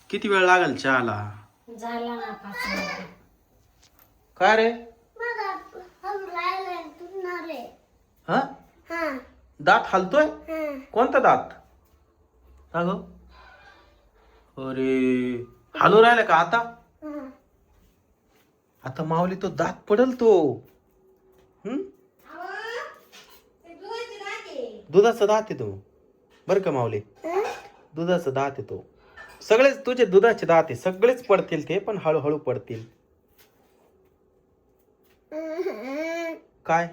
किती वेळ लागेल चहाला? झाला ना 5 मिनिट. काय रे? हा दात हलतोय? कोणता दात? अगं अरे हलू राहिला का आता? आता माऊली तो दात पडल तो. दुधाचा दात आहे तो बर का माऊली. दुधाचा दात आहे तो. सगळेच तुझे दुधाचे दात आहे, सगळेच पडतील ते, पण हळूहळू पडतील. काय?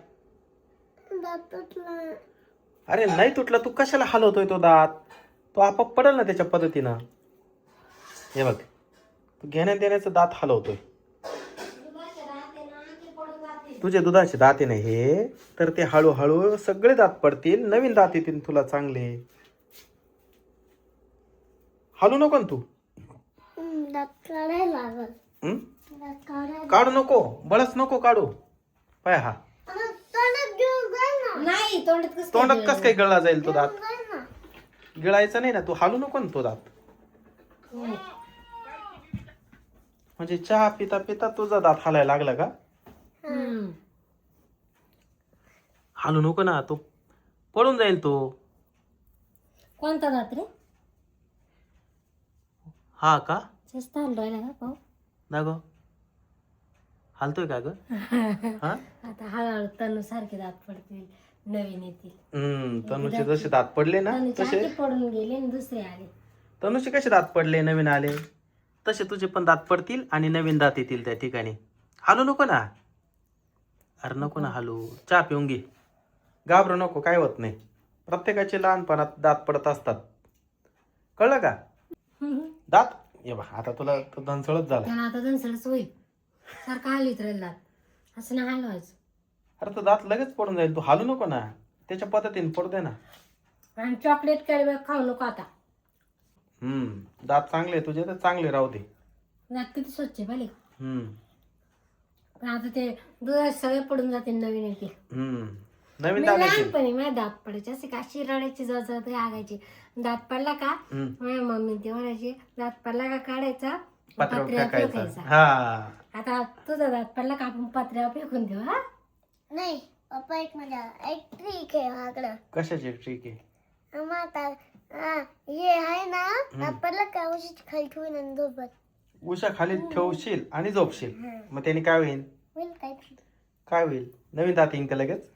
अरे नाही तुटला, तू कशाला हलवतोय तो दात? तो आपोआप पडेल ना त्याच्या पद्धतीनं. हे बघ, तू घेण्या देण्याचा दात हलवतोय. तुझे दुधाचे दात आहे ना हे, तर ते हळूहळू सगळे दात पडतील, नवीन दात येतील तुला चांगले. हलू नको ना तू. काढू नको, बळच नको काढू. पाय हा नाही तोंडात कस काही गळला जाईल तो दात? गिळायचा नाही ना, तू हालू नको ना तो दात. म्हणजे चहा पिता पिता तुझा दात हालायला लागला का? हालू नको ना, तो पडून जाईल तो. कोणता दात रे? हा का? जास्त हलू राहिला का पाहू? ना ग हालतोय का ग? हा आता हळूहळू तनू सारखे दात पडतील, नवीन येतील. तनुचे जसे दात पडले ना तसे पडून गेले आणि दुसरे आले. तनुचे कसे दात पडले नवीन आले, तसे तुझे पण दात पडतील आणि नवीन दात येतील त्या ठिकाणी. हालू नको ना. अरे नको ना हालू, चहा पिऊन घे. घाबरू नको, काय होत नाही. प्रत्येकाचे लहानपणात दात पडत असतात, कळलं का? दात ये बा, आता तुला तो धनसळच झाला. त्याला आता दनसळच होईल, सारखा हलवीत राहील दात, असं नाही हलवायचं. अरे तो दात लगेच पडून जाईल, तू हालू नको ना, त्याच्या पद्धतीने पडू दे ना. आणि चॉकलेट कॅडबॅग खाऊ नको आता. दात चांगले तुझे तर चांगले राहू दे. दात किती स्वच्छ आहे पाहिले. पण आता ते दुधात सगळे पडून जाते, नवीन येते. नवीन दात येतील. लहानपणी माझे दात पडायचे असे का, अशी रडायची जवळ आगायची. दात पडला का माझ्या मम्मी ते म्हणायचे, दात पडला का काढायचा पत्र्यावर फेकायचा. आता तुझा दात पडला का आपण पत्र्यावर फेकून देऊ. हा नाही पप्पा, एक ट्रिक आहे माझ्याकडं. कशाची ट्रिक आहे? हे आहे ना, आपल्याला काय उशीच खाली ठेवून आणि झोपत. उशा खाली ठेवशील आणि झोपशील, मग त्याने काय होईल? होईल काय? काय होईल? नवीन दात येईन का लगेच?